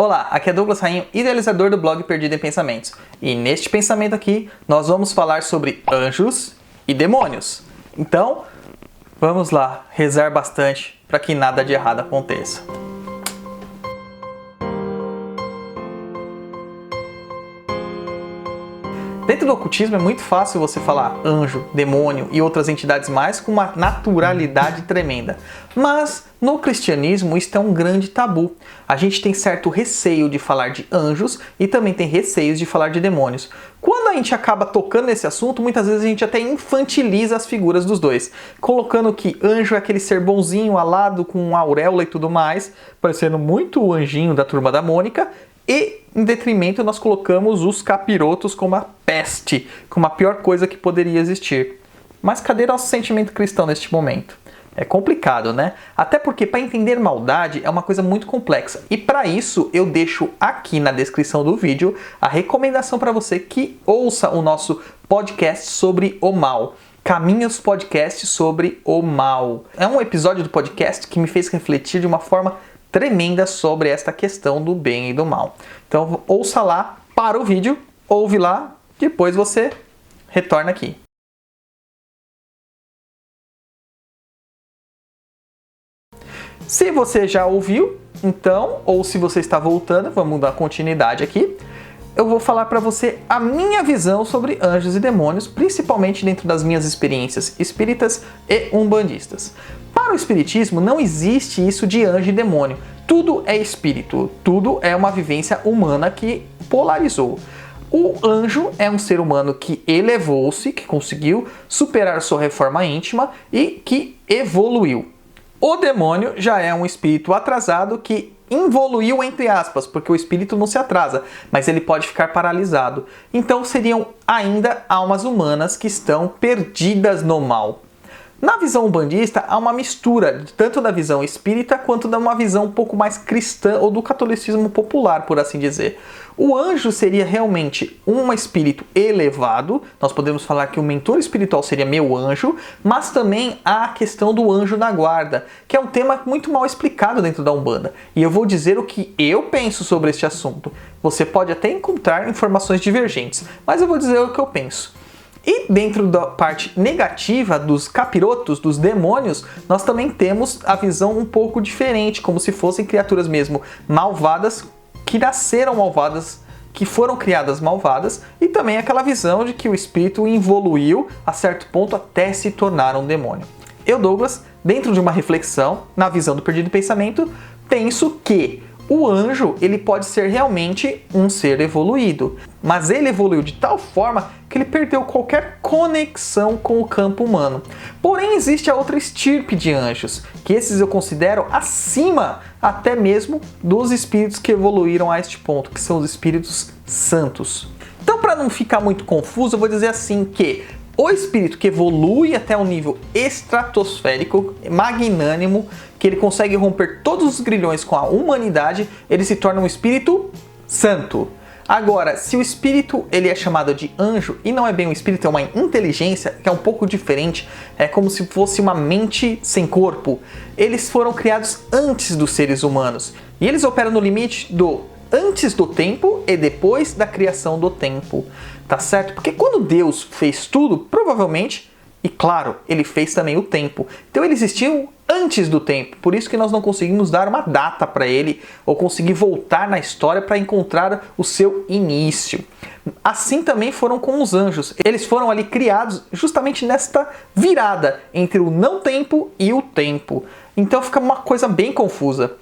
Olá, aqui é Douglas Rainho, idealizador do blog Perdido em Pensamentos. E neste pensamento aqui, nós vamos falar sobre anjos e demônios. Então, vamos lá, rezar bastante para que nada de errado aconteça. Dentro do ocultismo é muito fácil você falar anjo, demônio e outras entidades mais com uma naturalidade tremenda. Mas no cristianismo isso é um grande tabu. A gente tem certo receio de falar de anjos e também tem receios de falar de demônios. Quando a gente acaba tocando nesse assunto, muitas vezes a gente até infantiliza as figuras dos dois, colocando que anjo é aquele ser bonzinho, alado, com auréola e tudo mais, parecendo muito o anjinho da Turma da Mônica. E, em detrimento, nós colocamos os capirotos como a peste, como a pior coisa que poderia existir. Mas cadê nosso sentimento cristão neste momento? É complicado, né? Até porque para entender maldade é uma coisa muito complexa. E para isso eu deixo aqui na descrição do vídeo a recomendação para você que ouça o nosso podcast sobre o mal. Caminhos Podcast sobre o mal. É um episódio do podcast que me fez refletir de uma forma tremenda sobre esta questão do bem e do mal. Então ouça lá, para o vídeo, ouve lá, depois você retorna aqui. Se você já ouviu, então, ou se você está voltando, vamos dar continuidade aqui. Eu vou falar para você a minha visão sobre anjos e demônios, principalmente dentro das minhas experiências espíritas e umbandistas. Para o espiritismo não existe isso de anjo e demônio. Tudo é espírito, tudo é uma vivência humana que polarizou. O anjo é um ser humano que elevou-se, que conseguiu superar sua reforma íntima e que evoluiu. O demônio já é um espírito atrasado que involuiu, entre aspas, porque o espírito não se atrasa, mas ele pode ficar paralisado. Então seriam ainda almas humanas que estão perdidas no mal. Na visão umbandista há uma mistura, tanto da visão espírita quanto de uma visão um pouco mais cristã ou do catolicismo popular, por assim dizer. O anjo seria realmente um espírito elevado, nós podemos falar que o mentor espiritual seria meu anjo, mas também há a questão do anjo da guarda, que é um tema muito mal explicado dentro da Umbanda. E eu vou dizer o que eu penso sobre este assunto. Você pode até encontrar informações divergentes, mas eu vou dizer o que eu penso. E dentro da parte negativa dos capirotos, dos demônios, nós também temos a visão um pouco diferente, como se fossem criaturas mesmo malvadas, que nasceram malvadas, que foram criadas malvadas, e também aquela visão de que o espírito evoluiu a certo ponto até se tornar um demônio. Eu, Douglas, dentro de uma reflexão, na visão do Perdido em Pensamento, penso que o anjo, ele pode ser realmente um ser evoluído, mas ele evoluiu de tal forma que ele perdeu qualquer conexão com o campo humano. Porém, existe a outra estirpe de anjos, que esses eu considero acima até mesmo dos espíritos que evoluíram a este ponto, que são os espíritos santos. Então, para não ficar muito confuso, eu vou dizer assim que o espírito que evolui até um nível estratosférico, magnânimo, que ele consegue romper todos os grilhões com a humanidade, ele se torna um espírito santo. Agora, se o espírito ele é chamado de anjo, e não é bem um espírito, é uma inteligência, que é um pouco diferente, é como se fosse uma mente sem corpo. Eles foram criados antes dos seres humanos, e eles operam no limite do antes do tempo e depois da criação do tempo. Tá certo? Porque quando Deus fez tudo, provavelmente, e claro, ele fez também o tempo. Então eles existiam antes do tempo. Por isso que nós não conseguimos dar uma data para ele ou conseguir voltar na história para encontrar o seu início. Assim também foram com os anjos. Eles foram ali criados justamente nesta virada entre o não tempo e o tempo. Então fica uma coisa bem confusa.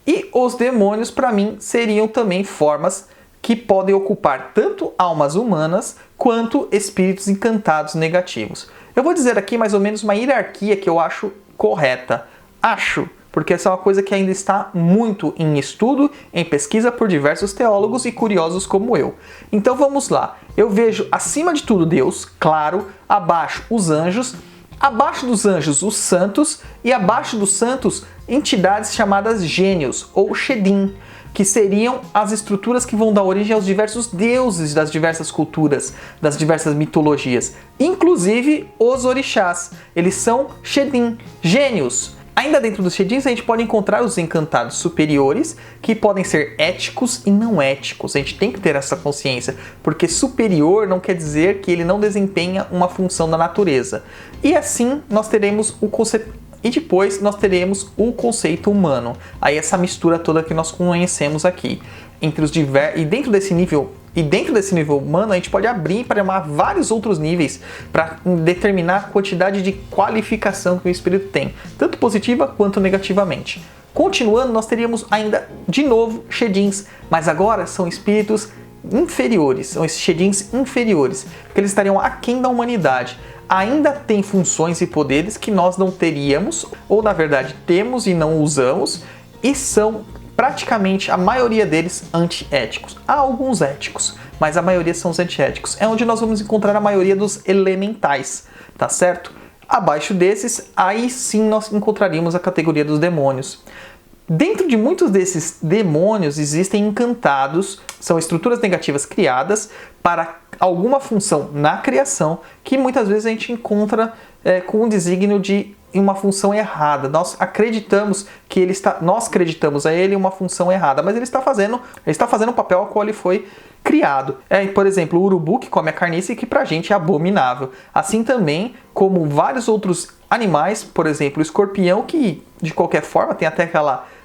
E os demônios, para mim, seriam também formas que podem ocupar tanto almas humanas quanto espíritos encantados negativos. Eu vou dizer aqui mais ou menos uma hierarquia que eu acho correta. Acho, porque essa é uma coisa que ainda está muito em estudo, em pesquisa por diversos teólogos e curiosos como eu. Então vamos lá. Eu vejo acima de tudo Deus, claro, abaixo os anjos, abaixo dos anjos os santos e abaixo dos santos entidades chamadas gênios ou Shedim, que seriam as estruturas que vão dar origem aos diversos deuses das diversas culturas, das diversas mitologias. Inclusive os orixás, eles são Shedim, gênios. Ainda dentro dos Shedins a gente pode encontrar os encantados superiores, que podem ser éticos e não éticos. A gente tem que ter essa consciência, porque superior não quer dizer que ele não desempenha uma função da natureza. E assim nós teremos o conceito. E depois nós teremos o conceito humano. Aí essa mistura toda que nós conhecemos aqui. Entre os e dentro desse nível humano, a gente pode abrir para vários outros níveis para determinar a quantidade de qualificação que o espírito tem, tanto positiva quanto negativamente. Continuando, nós teríamos ainda, de novo, Shedins, mas agora são espíritos inferiores, são esses Shedins inferiores, porque eles estariam aquém da humanidade. Ainda tem funções e poderes que nós não teríamos, ou na verdade temos e não usamos, e são praticamente a maioria deles antiéticos. Há alguns éticos, mas a maioria são os antiéticos. É onde nós vamos encontrar a maioria dos elementais, tá certo? Abaixo desses, aí sim nós encontraríamos a categoria dos demônios. Dentro de muitos desses demônios existem encantados, são estruturas negativas criadas para alguma função na criação, que muitas vezes a gente encontra com o desígnio de uma função errada. Nós acreditamos a ele uma função errada, mas ele está fazendo o papel ao qual ele foi criado. Por exemplo, o urubu que come a carniça e que pra gente é abominável. Assim também como vários outros animais, por exemplo, o escorpião, que de qualquer forma tem até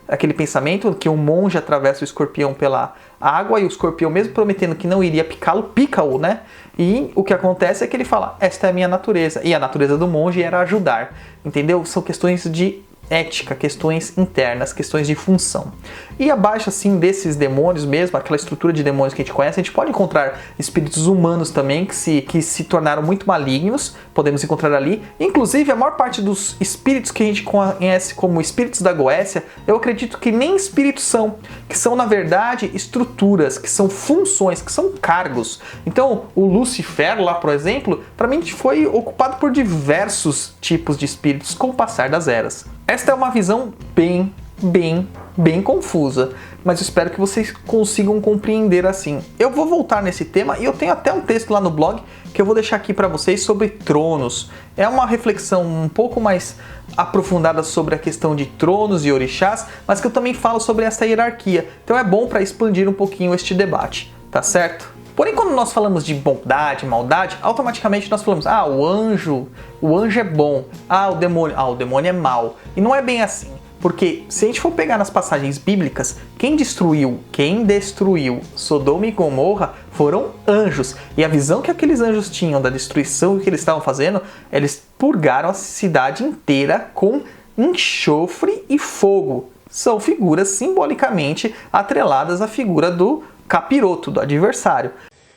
aquele pensamento que um monge atravessa o escorpião pela água e o escorpião, mesmo prometendo que não iria picá-lo, pica-o, né? E o que acontece é que ele fala, esta é a minha natureza. E a natureza do monge era ajudar, entendeu? São questões de ética, questões internas, questões de função. E abaixo, assim, desses demônios mesmo, aquela estrutura de demônios que a gente conhece, a gente pode encontrar espíritos humanos também, que se tornaram muito malignos, podemos encontrar ali. Inclusive, a maior parte dos espíritos que a gente conhece como espíritos da Goécia, eu acredito que nem espíritos são, que são, na verdade, estruturas, que são funções, que são cargos. Então, o Lucifer, lá, por exemplo, para mim foi ocupado por diversos tipos de espíritos com o passar das eras. Esta é uma visão bem confusa, mas eu espero que vocês consigam compreender assim. Eu vou voltar nesse tema e eu tenho até um texto lá no blog que eu vou deixar aqui para vocês sobre tronos. É uma reflexão um pouco mais aprofundada sobre a questão de tronos e orixás, mas que eu também falo sobre essa hierarquia. Então é bom para expandir um pouquinho este debate, tá certo? Porém, quando nós falamos de bondade, maldade, automaticamente nós falamos, o anjo é bom, o demônio é mau. E não é bem assim, porque se a gente for pegar nas passagens bíblicas, quem destruiu Sodoma e Gomorra foram anjos. E a visão que aqueles anjos tinham da destruição que eles estavam fazendo, eles purgaram a cidade inteira com enxofre e fogo. São figuras simbolicamente atreladas à figura do capiroto, do adversário.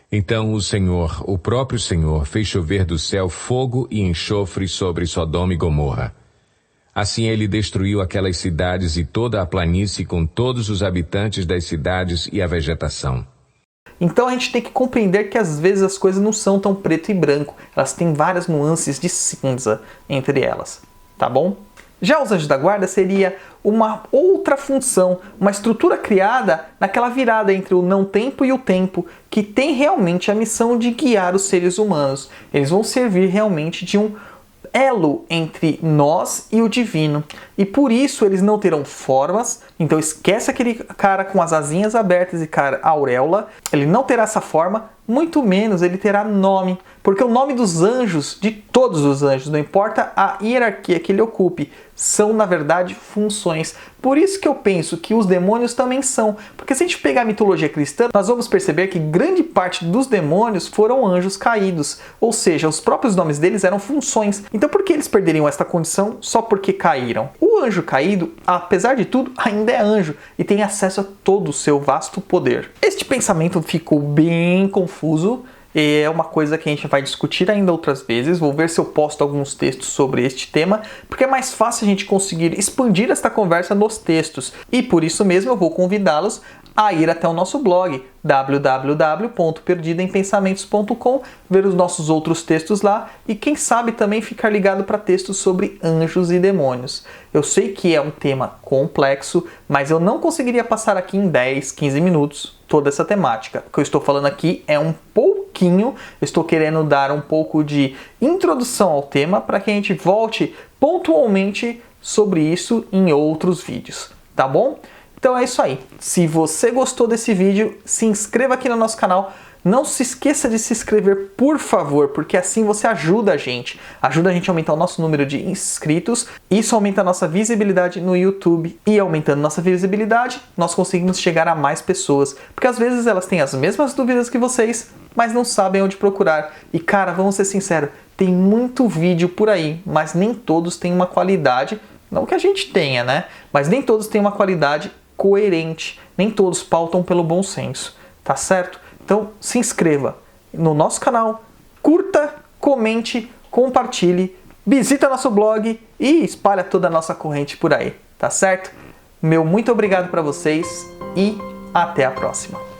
Então o próprio Senhor, fez chover do céu fogo e enxofre sobre Sodoma e Gomorra. Assim ele destruiu aquelas cidades e toda a planície com todos os habitantes das cidades e a vegetação. Então a gente tem que compreender que às vezes as coisas não são tão preto e branco, elas têm várias nuances de cinza entre elas, tá bom? Já os anjos da guarda seria uma outra função, uma estrutura criada naquela virada entre o não-tempo e o tempo, que tem realmente a missão de guiar os seres humanos. Eles vão servir realmente de um elo entre nós e o divino. E por isso eles não terão formas, então esquece aquele cara com as asinhas abertas e cara auréola, ele não terá essa forma, muito menos ele terá nome, porque o nome dos anjos, de todos os anjos, não importa a hierarquia que ele ocupe, são na verdade funções. Por isso que eu penso que os demônios também são, porque se a gente pegar a mitologia cristã, nós vamos perceber que grande parte dos demônios foram anjos caídos, ou seja, os próprios nomes deles eram funções. Então por que eles perderiam esta condição só porque caíram? O anjo caído, apesar de tudo, ainda é anjo e tem acesso a todo o seu vasto poder. Este pensamento ficou bem confuso, e é uma coisa que a gente vai discutir ainda outras vezes. Vou ver se eu posto alguns textos sobre este tema, porque é mais fácil a gente conseguir expandir esta conversa nos textos. E por isso mesmo eu vou convidá-los a ir até o nosso blog www.perdidaempensamentos.com, ver os nossos outros textos lá e quem sabe também ficar ligado para textos sobre anjos e demônios. Eu sei que é um tema complexo, mas eu não conseguiria passar aqui em 10, 15 minutos toda essa temática. O que eu estou falando aqui é um pouquinho, eu estou querendo dar um pouco de introdução ao tema para que a gente volte pontualmente sobre isso em outros vídeos, tá bom? Então é isso aí. Se você gostou desse vídeo, se inscreva aqui no nosso canal. Não se esqueça de se inscrever, por favor, porque assim você ajuda a gente a aumentar o nosso número de inscritos. Isso aumenta a nossa visibilidade no YouTube e aumentando nossa visibilidade, nós conseguimos chegar a mais pessoas, porque às vezes elas têm as mesmas dúvidas que vocês, mas não sabem onde procurar. E cara, vamos ser sinceros, tem muito vídeo por aí, mas nem todos têm uma qualidade, não que a gente tenha, né? Mas nem todos têm uma qualidade coerente, nem todos pautam pelo bom senso, tá certo? Então se inscreva no nosso canal, curta, comente, compartilhe, visita nosso blog e espalha toda a nossa corrente por aí, tá certo? Meu muito obrigado para vocês e até a próxima.